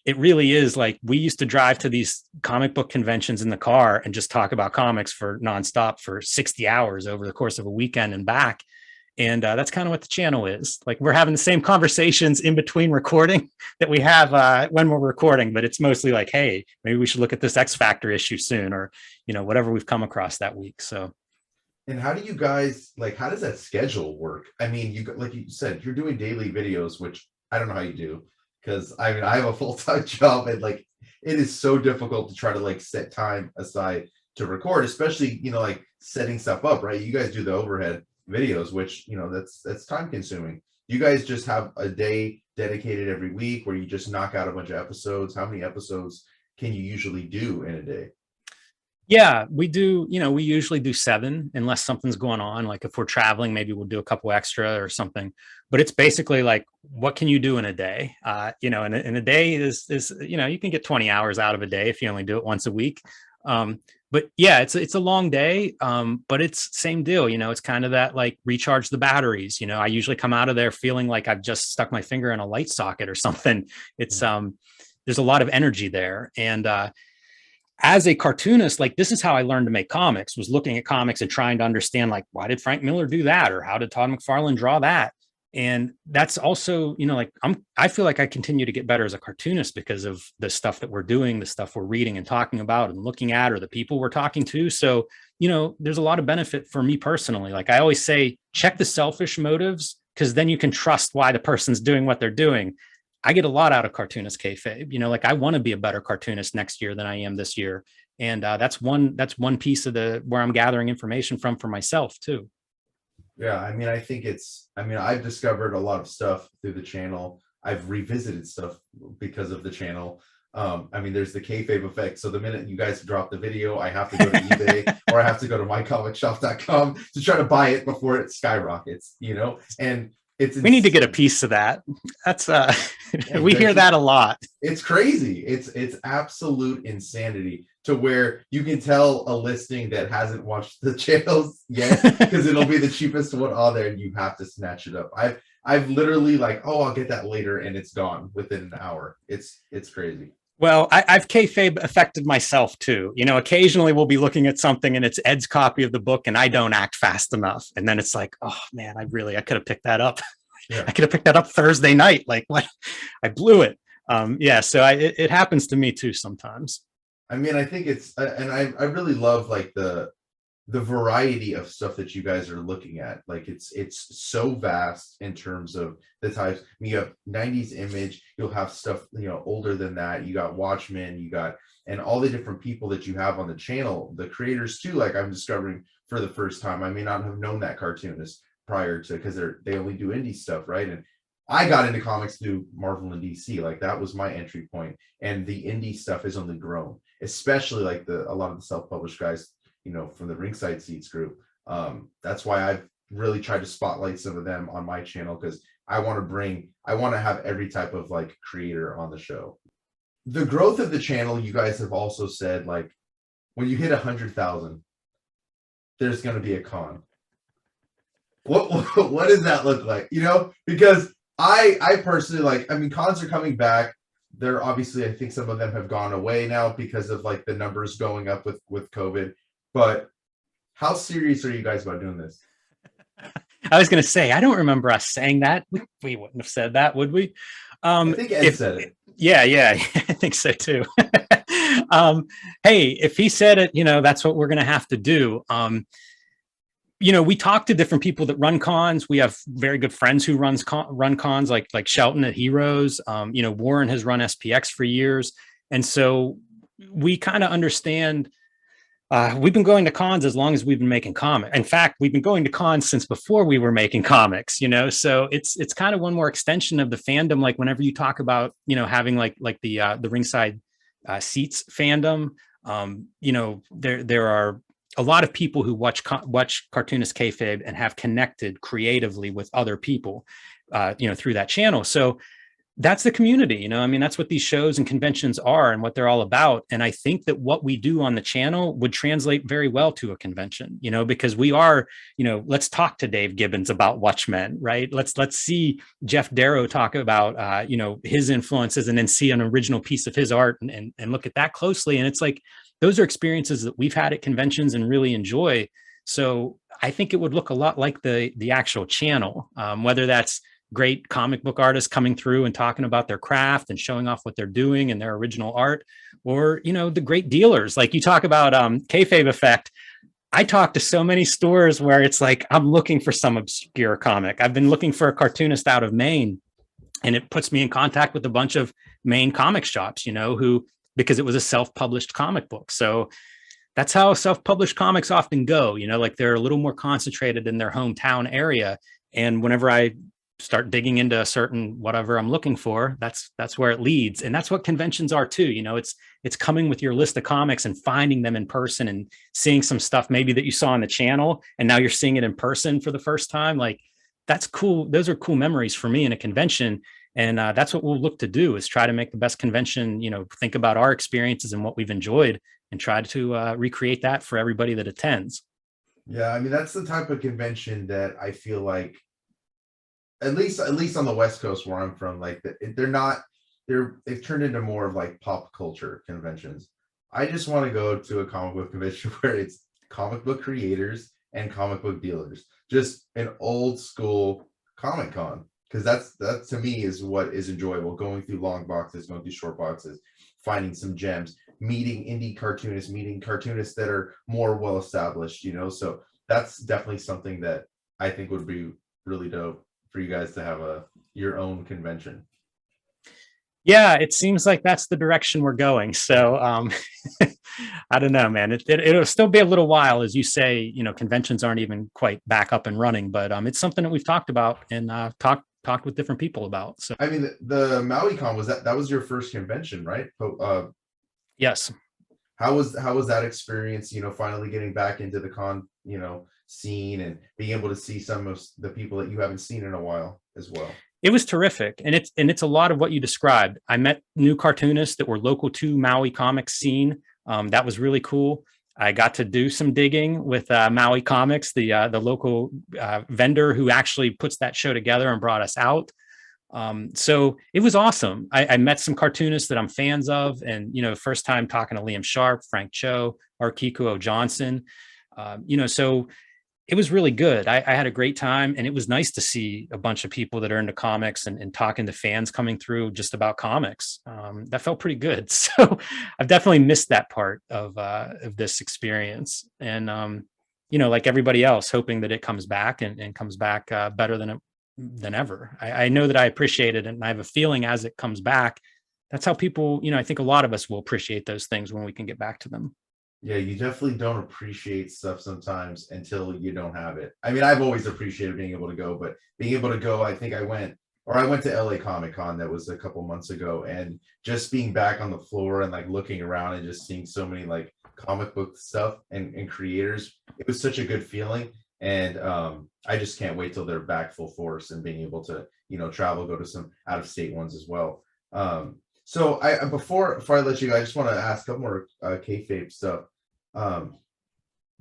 it really is like we used to drive to these comic book conventions in the car and just talk about comics for nonstop for 60 hours over the course of a weekend and back. And that's kind of what the channel is. Like, we're having the same conversations in between recording that we have when we're recording, but it's mostly like, hey, maybe we should look at this X Factor issue soon, or, whatever we've come across that week. So. And how do you guys, like, how does that schedule work? I mean, like you said, you're doing daily videos, which I don't know how you do, because I mean, I have a full-time job, and like, it is so difficult to try to like set time aside to record, especially, like setting stuff up, right? You guys do the overhead videos, which, that's time consuming. You guys just have a day dedicated every week where you just knock out a bunch of episodes. How many episodes can you usually do in a day? Yeah, we do. We usually do 7 unless something's going on. Like if we're traveling, maybe we'll do a couple extra or something. But it's basically like, what can you do in a day? And a day is you can get 20 hours out of a day if you only do it once a week. But yeah, it's a long day. But it's same deal. It's kind of that like recharge the batteries. I usually come out of there feeling like I've just stuck my finger in a light socket or something. It's there's a lot of energy there. And as a cartoonist, like, this is how I learned to make comics, was looking at comics and trying to understand, like, why did Frank Miller do that? Or how did Todd McFarlane draw that? And that's also, like, I feel like I continue to get better as a cartoonist because of the stuff that we're doing, the stuff we're reading and talking about and looking at, or the people we're talking to. So, there's a lot of benefit for me personally. Like I always say, check the selfish motives, because then you can trust why the person's doing what they're doing. I get a lot out of Cartoonist Kayfabe. Like, I want to be a better cartoonist next year than I am this year. And that's one piece of where I'm gathering information from for myself too. Yeah, I mean, I've discovered a lot of stuff through the channel. I've revisited stuff because of the channel. There's the kayfabe effect. So the minute you guys drop the video, I have to go to eBay or I have to go to mycomicshop.com to try to buy it before it skyrockets, and we need to get a piece of that. That's we hear that a lot. It's crazy. It's absolute insanity to where you can tell a listing that hasn't watched the channels yet because it'll be the cheapest one on there and you have to snatch it up. I've literally like, I'll get that later, and it's gone within an hour. It's crazy. Well, I've kayfabe affected myself too. Occasionally we'll be looking at something and it's Ed's copy of the book and I don't act fast enough. And then it's like, oh man, I could have picked that up. Yeah. I could have picked that up Thursday night. Like, what? I blew it. So it happens to me too sometimes. I mean, I think it's, and I really love like the variety of stuff that you guys are looking at. Like it's so vast in terms of the types. I mean, you have 90s image, you'll have stuff, older than that. You got Watchmen, and all the different people that you have on the channel, the creators too, like I'm discovering for the first time. I may not have known that cartoonist prior to, because they only do indie stuff, right? And I got into comics through Marvel and DC. Like that was my entry point. And the indie stuff has only grown, especially like a lot of the self-published guys, from the Ringside Seats group. That's why I've really tried to spotlight some of them on my channel, because I want to have every type of like creator on the show. The growth of the channel, you guys have also said, like, when you hit 100,000, there's going to be a con. What does that look like? Because I personally, like, cons are coming back. They're obviously, I think some of them have gone away now because of like the numbers going up with COVID. But how serious are you guys about doing this? I was going to say, I don't remember us saying that. We wouldn't have said that, would we? I think Ed said it. Yeah, I think so too. Hey, if he said it, that's what we're going to have to do. We talk to different people that run cons. We have very good friends who run cons, like Shelton at Heroes. Warren has run SPX for years. And so we kind of understand. We've been going to cons as long as we've been making comics. In fact, we've been going to cons since before we were making comics, so it's kind of one more extension of the fandom. Like whenever you talk about, having like the Ringside Seats fandom, there are a lot of people who watch Cartoonist Kayfabe and have connected creatively with other people, through that channel. So that's the community, I mean, that's what these shows and conventions are and what they're all about. And I think that what we do on the channel would translate very well to a convention, because we are, let's talk to Dave Gibbons about Watchmen, right? Let's see Jeff Darrow talk about, his influences, and then see an original piece of his art and look at that closely. And it's like, those are experiences that we've had at conventions and really enjoy. So I think it would look a lot like the actual channel, whether that's great comic book artists coming through and talking about their craft and showing off what they're doing and their original art, or, the great dealers. Like you talk about Kayfabe Effect. I talk to so many stores where it's like, I'm looking for some obscure comic. I've been looking for a cartoonist out of Maine, and it puts me in contact with a bunch of Maine comic shops, who, because it was a self-published comic book. So that's how self-published comics often go, like they're a little more concentrated in their hometown area. And whenever I start digging into a certain whatever I'm looking for, that's where it leads. And that's what conventions are too. It's coming with your list of comics and finding them in person and seeing some stuff maybe that you saw on the channel, and now you're seeing it in person for the first time. Like, that's cool. Those are cool memories for me in a convention. And that's what we'll look to do, is try to make the best convention, think about our experiences and what we've enjoyed and try to recreate that for everybody that attends. Yeah, I mean, that's the type of convention that I feel like, at least on the West Coast where I'm from, like they've turned into more of like pop culture conventions. I just want to go to a comic book convention where it's comic book creators and comic book dealers, just an old school Comic Con, because that to me is what is enjoyable. Going through long boxes, going through short boxes, finding some gems, meeting indie cartoonists, meeting cartoonists that are more well established, so that's definitely something that I think would be really dope for you guys to have your own convention. Yeah, it seems like that's the direction we're going. So I don't know, man. It'll still be a little while, as you say. Conventions aren't even quite back up and running, but it's something that we've talked about and talked with different people about. So I mean, the Maui Con that was your first convention, right? Yes. How was that experience? Finally getting back into the con, scene and being able to see some of the people that you haven't seen in a while as well. It was terrific. And it's a lot of what you described. I met new cartoonists that were local to Maui comics scene. That was really cool. I got to do some digging with Maui Comics, the local vendor who actually puts that show together and brought us out. So it was awesome. I met some cartoonists that I'm fans of, and first time talking to Liam Sharp, Frank Cho, Arkiko Johnson. So it was really good. I had a great time, and it was nice to see a bunch of people that are into comics and talking to fans coming through just about comics. That felt pretty good. So I've definitely missed that part of this experience. And, like everybody else, hoping that it comes back and comes back better than ever. I know that I appreciate it, and I have a feeling as it comes back, that's how people, I think a lot of us will appreciate those things when we can get back to them. Yeah, you definitely don't appreciate stuff sometimes until you don't have it. I mean, I've always appreciated being able to go, but being able to go, I think I went to LA Comic Con, that was a couple months ago, and just being back on the floor and like looking around and just seeing so many like comic book stuff and creators, it was such a good feeling. And I just can't wait till they're back full force and being able to, travel, go to some out of state ones as well. So before I let you go, I just want to ask a couple more kayfabe stuff.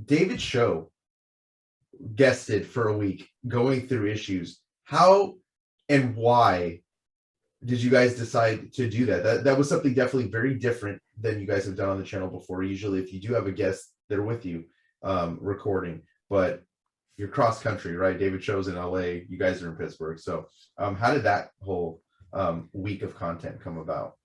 David Show guested for a week going through issues. How and why did you guys decide to do that? That was something definitely very different than you guys have done on the channel before. Usually if you do have a guest, they're with you recording, but you're cross country, right? David Show's in LA, you guys are in Pittsburgh. So how did that whole week of content come about?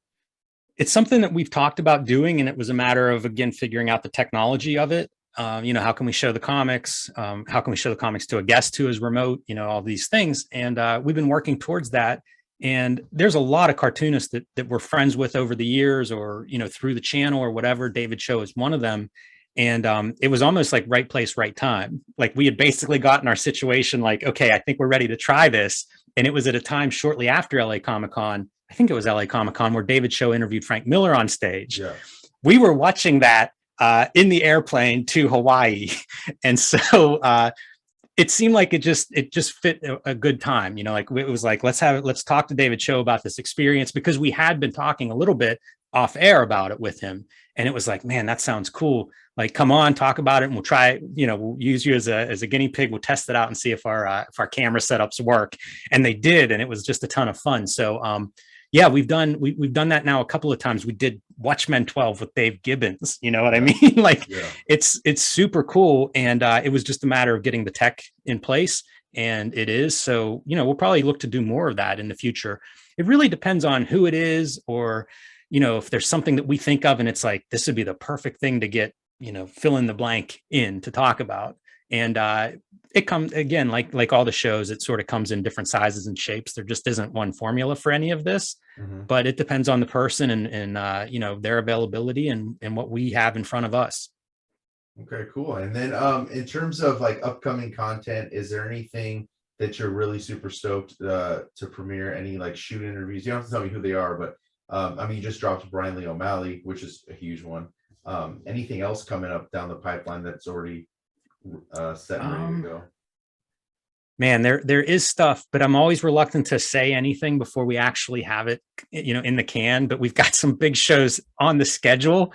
It's something that we've talked about doing, and it was a matter of, again, figuring out the technology of it. How can we show the comics? How can we show the comics to a guest who is remote? All these things. And we've been working towards that. And there's a lot of cartoonists that we're friends with over the years, or, through the channel or whatever. David Show is one of them. And it was almost like right place, right time. Like we had basically gotten our situation like, okay, I think we're ready to try this. And it was at a time shortly after LA Comic Con. I think it was LA Comic Con, where David Show interviewed Frank Miller on stage. Yeah. We were watching that. in the airplane to Hawaii. And so it seemed like it just fit a good time, like it was like, let's talk to David Cho about this experience, because we had been talking a little bit off air about it with him. And it was like, man, that sounds cool. Like, come on, talk about it. And we'll try, we'll use you as a guinea pig. We'll test it out and see if our camera setups work. And they did. And it was just a ton of fun. So, yeah, we've done that now a couple of times. We did Watchmen 12 with Dave Gibbons. You know what I mean? Like, it's super cool. And it was just a matter of getting the tech in place. And it is. So, we'll probably look to do more of that in the future. It really depends on who it is, or, if there's something that we think of and it's like, this would be the perfect thing to get, fill in the blank in to talk about. And it comes, again, like all the shows, it sort of comes in different sizes and shapes. There just isn't one formula for any of this, but it depends on the person and their availability and what we have in front of us. Okay, cool. And then in terms of like upcoming content, is there anything that you're really super stoked to premiere? Any like shoot interviews? You don't have to tell me who they are, but you just dropped Brian Lee O'Malley, which is a huge one. Anything else coming up down the pipeline that's already set and ready to go? Man, there is stuff, but I'm always reluctant to say anything before we actually have it, in the can. But we've got some big shows on the schedule,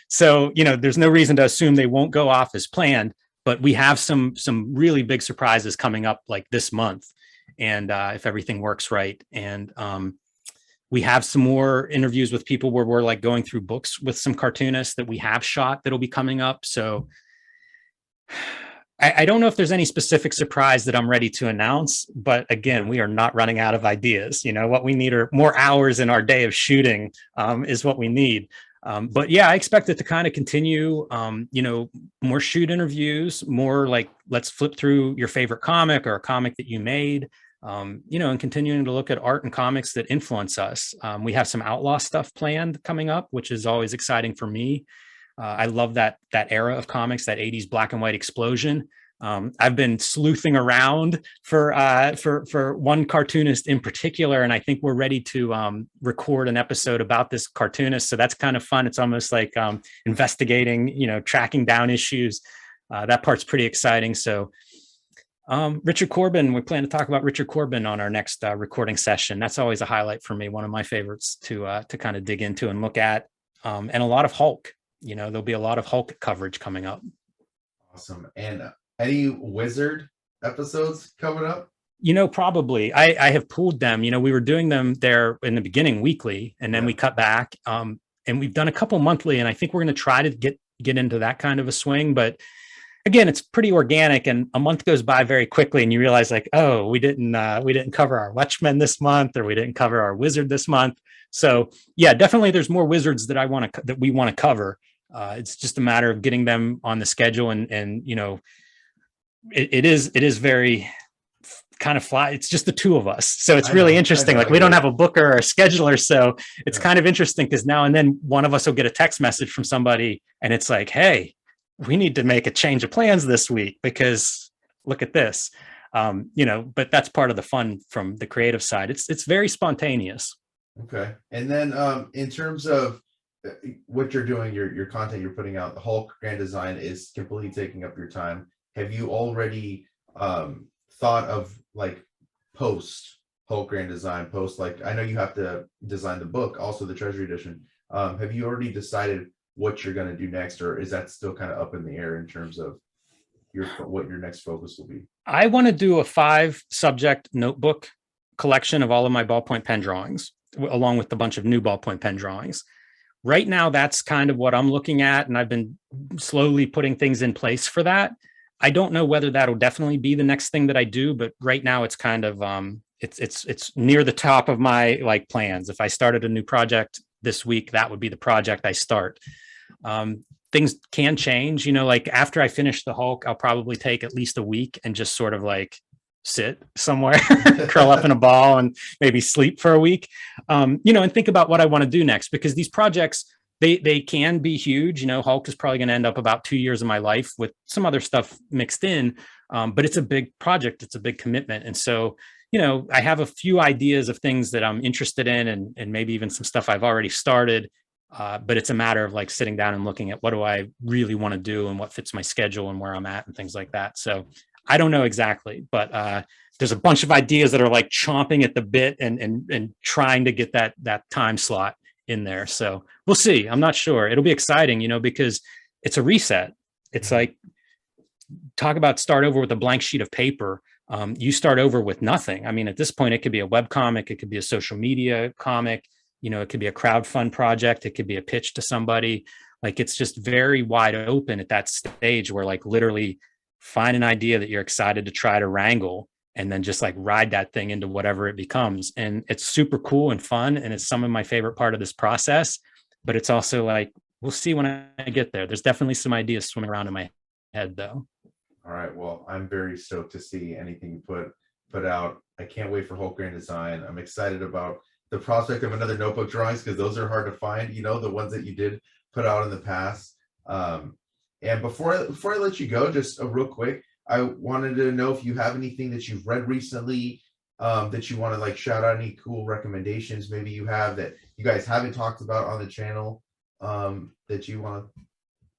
so there's no reason to assume they won't go off as planned. But we have some really big surprises coming up, like this month, and if everything works right, and we have some more interviews with people where we're like going through books with some cartoonists that we have shot that'll be coming up. So I don't know if there's any specific surprise that I'm ready to announce, but again, we are not running out of ideas. What we need are more hours in our day of shooting, is what we need. But yeah, I expect it to kind of continue, more shoot interviews, more like, let's flip through your favorite comic or a comic that you made, and continuing to look at art and comics that influence us. We have some outlaw stuff planned coming up, which is always exciting for me. I love that era of comics, that 80s black and white explosion. I've been sleuthing around for one cartoonist in particular, and I think we're ready to record an episode about this cartoonist. So that's kind of fun. It's almost like investigating, tracking down issues. That part's pretty exciting. So Richard Corbin, we plan to talk about Richard Corbin on our next recording session. That's always a highlight for me, one of my favorites to kind of dig into and look at, and a lot of Hulk. There'll be a lot of Hulk coverage coming up. Awesome. And any Wizard episodes coming up? Probably. I have pulled them. We were doing them there in the beginning weekly, and then we cut back. And we've done a couple monthly, and I think we're going to try to get into that kind of a swing. But again, it's pretty organic, and a month goes by very quickly, and you realize like, oh, we didn't cover our Watchmen this month, or we didn't cover our Wizard this month. So yeah, definitely there's more Wizards that we want to cover. It's just a matter of getting them on the schedule, and it is very kind of fly. It's just the two of us. So it's really interesting. Like, we don't have a booker or a scheduler. So it's kind of interesting, because now and then one of us will get a text message from somebody, and it's like, hey, we need to make a change of plans this week because look at this. But that's part of the fun from the creative side. It's very spontaneous. Okay. And then in terms of what you're doing, your content you're putting out, the Hulk Grand Design is completely taking up your time. Have you already thought of like post Hulk Grand Design, like, I know you have to design the book, also the Treasury Edition. Have you already decided what you're going to do next, or is that still kind of up in the air in terms of what your next focus will be? I want to do a 5-subject notebook collection of all of my ballpoint pen drawings, along with a bunch of new ballpoint pen drawings. Right now, that's kind of what I'm looking at, and I've been slowly putting things in place for that. I don't know whether that'll definitely be the next thing that I do, but right now it's kind of it's near the top of my like plans. If I started a new project this week, that would be the project I start. Things can change, like after I finish the Hulk, I'll probably take at least a week and just sort of like sit somewhere, curl up in a ball, and maybe sleep for a week, and think about what I want to do next, because these projects, they can be huge. Hulk is probably going to end up about 2 years of my life with some other stuff mixed in, but it's a big project. It's a big commitment. And so, I have a few ideas of things that I'm interested in, and maybe even some stuff I've already started. But it's a matter of like sitting down and looking at what do I really want to do and what fits my schedule and where I'm at and things like that. So I don't know exactly, but there's a bunch of ideas that are like chomping at the bit and trying to get that time slot in there. So we'll see. I'm not sure. It'll be exciting, you know, because it's a reset. It's like, talk about start over with a blank sheet of paper. You start over with nothing. I mean, at this point, it could be a web comic, it could be a social media comic, you know, it could be a crowdfund project, it could be a pitch to somebody. Like, it's just very wide open at that stage where like literally find an idea that you're excited to try to wrangle and then just like ride that thing into whatever it becomes. And it's super cool and fun. And it's some of my favorite part of this process, but it's also like, we'll see when I get there. There's definitely some ideas swimming around in my head though. All right. Well, I'm very stoked to see anything you put out. I can't wait for Whole Grain Design. I'm excited about the prospect of another notebook drawings because those are hard to find, you know, the ones that you did put out in the past. And before I let you go, just real quick, I wanted to know if you have anything that you've read recently that you want to like shout out, any cool recommendations maybe you have that you guys haven't talked about on the channel that you want to.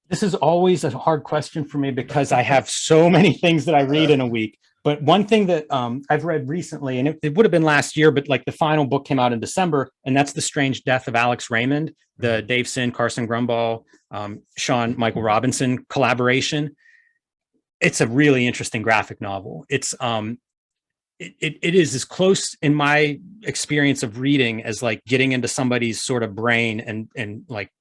This is always a hard question for me because I have so many things that I read in a week. But one thing that I've read recently, and it would have been last year, but like the final book came out in December, and that's The Strange Death of Alex Raymond, the Dave Sin, Carson Grumball, Sean Michael Robinson collaboration. It's a really interesting graphic novel. It's it is as close in my experience of reading as like getting into somebody's sort of brain and like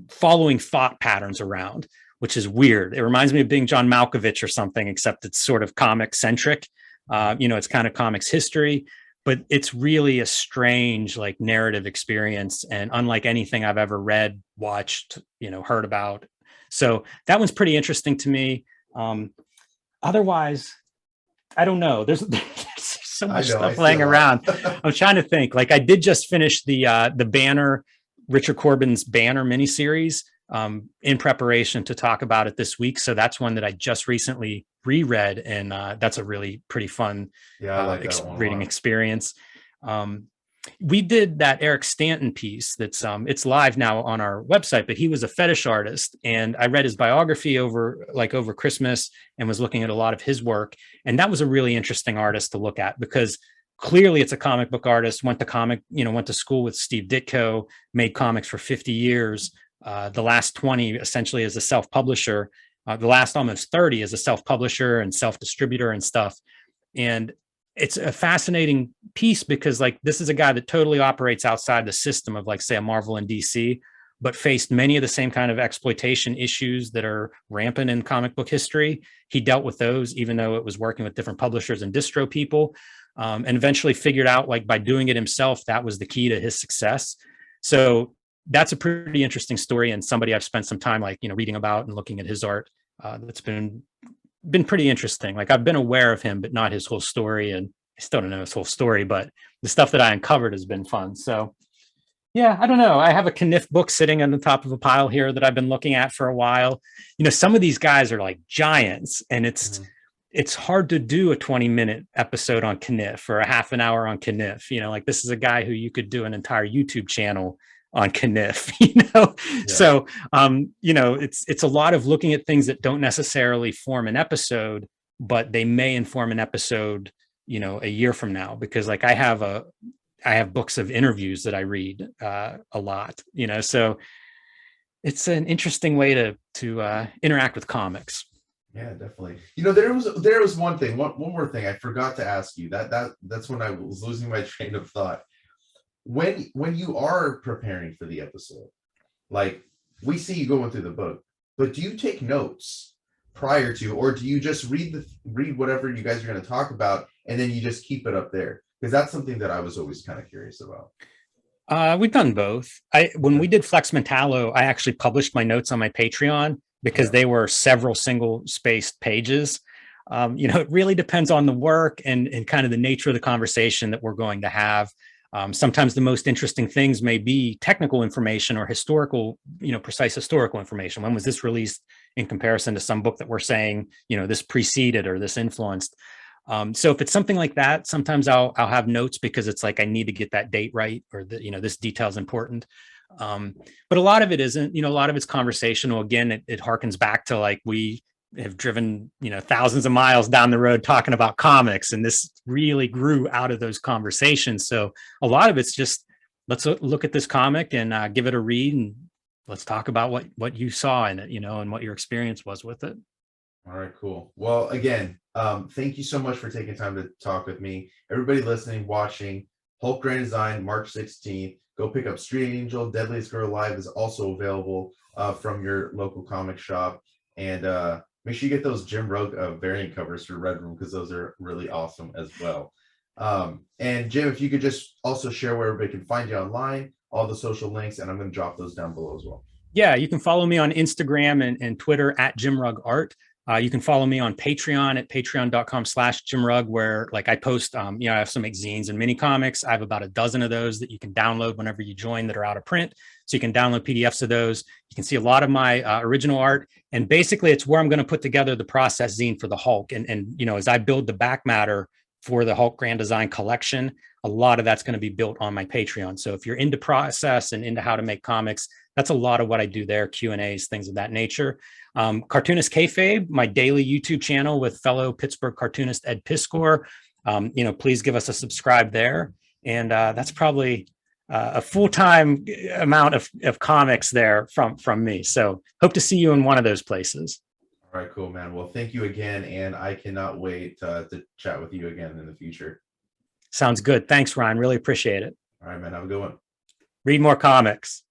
following thought patterns around, which is weird. It reminds me of being John Malkovich or something, except it's sort of comic centric. You know, it's kind of comics history, but it's really a strange like narrative experience and unlike anything I've ever read, watched, you know, heard about. So that one's pretty interesting to me. Otherwise, I don't know. There's so much stuff laying around. I'm trying to think. Like I did just finish the Banner, Richard Corbin's Banner miniseries in preparation to talk about it this week. So that's one that I just recently reread, and that's a really pretty fun reading experience. We did that Eric Stanton piece that's it's live now on our website, but he was a fetish artist, and I read his biography over Christmas and was looking at a lot of his work, and that was a really interesting artist to look at because clearly it's a comic book artist, went to school with Steve Ditko, made comics for 50 years, the last 20 essentially as a self-publisher, the last almost 30 as a self-publisher and self-distributor and stuff. And it's a fascinating piece because like this is a guy that totally operates outside the system of like say a Marvel and DC, but faced many of the same kind of exploitation issues that are rampant in comic book history. He dealt with those even though it was working with different publishers and distro people, and eventually figured out like by doing it himself, that was the key to his success. So that's a pretty interesting story and somebody I've spent some time like, you know, reading about and looking at his art. That's been pretty interesting. Like I've been aware of him, but not his whole story. And I still don't know his whole story, but the stuff that I uncovered has been fun. So yeah, I don't know. I have a Kniff book sitting on the top of a pile here that I've been looking at for a while. You know, some of these guys are like giants, and it's hard to do a 20-minute episode on Kniff or a half an hour on Kniff. You know, like this is a guy who you could do an entire YouTube channel on Kniff, you know? Yeah. So, you know, it's a lot of looking at things that don't necessarily form an episode, but they may inform an episode, you know, a year from now, because like I have books of interviews that I read a lot, you know, so it's an interesting way to interact with comics. Yeah, definitely. You know, there was one more thing I forgot to ask you. That's when I was losing my train of thought. When you are preparing for the episode, like we see you going through the book, but do you take notes prior to, or do you just read whatever you guys are going to talk about and then you just keep it up there? Because that's something that I was always kind of curious about. We've done both. When we did Flex Mentallo, I actually published my notes on my Patreon because they were several single spaced pages. You know, it really depends on the work and kind of the nature of the conversation that we're going to have. Sometimes the most interesting things may be technical information or historical, you know, precise historical information. When was this released in comparison to some book that we're saying, you know, this preceded or this influenced? So if it's something like that, sometimes I'll have notes because it's like I need to get that date right, or you know, this detail is important. But a lot of it isn't, a lot of it's conversational. Again, it harkens back to like we have driven, thousands of miles down the road talking about comics, and this really grew out of those conversations. So a lot of it's just, let's look at this comic and give it a read, and let's talk about what you saw in it, and what your experience was with it. All right, cool. Well, again, thank you so much for taking time to talk with me. Everybody listening, watching, Hulk Grand Design, March 16th. Go pick up Street Angel. Deadliest Girl Alive is also available from your local comic shop. And make sure you get those Jim Rugg variant covers for Red Room, because those are really awesome as well. And Jim, if you could just also share where everybody can find you online, all the social links, and I'm going to drop those down below as well. Yeah, you can follow me on Instagram and Twitter at Jim Rugg Art. You can follow me on Patreon at patreon.com/Jim Rugg, where like I post, I have some zines and mini comics. I have about a dozen of those that you can download whenever you join that are out of print. So you can download PDFs of those. You can see a lot of my original art. And basically it's where I'm going to put together the process zine for the Hulk. And as I build the back matter for the Hulk Grand Design collection, a lot of that's going to be built on my Patreon. So if you're into process and into how to make comics, that's a lot of what I do there, Q&As, things of that nature. Cartoonist Kayfabe, my daily YouTube channel with fellow Pittsburgh cartoonist Ed Piskor. Please give us a subscribe there. And that's probably a full-time amount of comics there from me. So hope to see you in one of those places. All right, cool, man. Well, thank you again. And I cannot wait to chat with you again in the future. Sounds good. Thanks, Ryan. Really appreciate it. All right, man. Have a good one. Read more comics.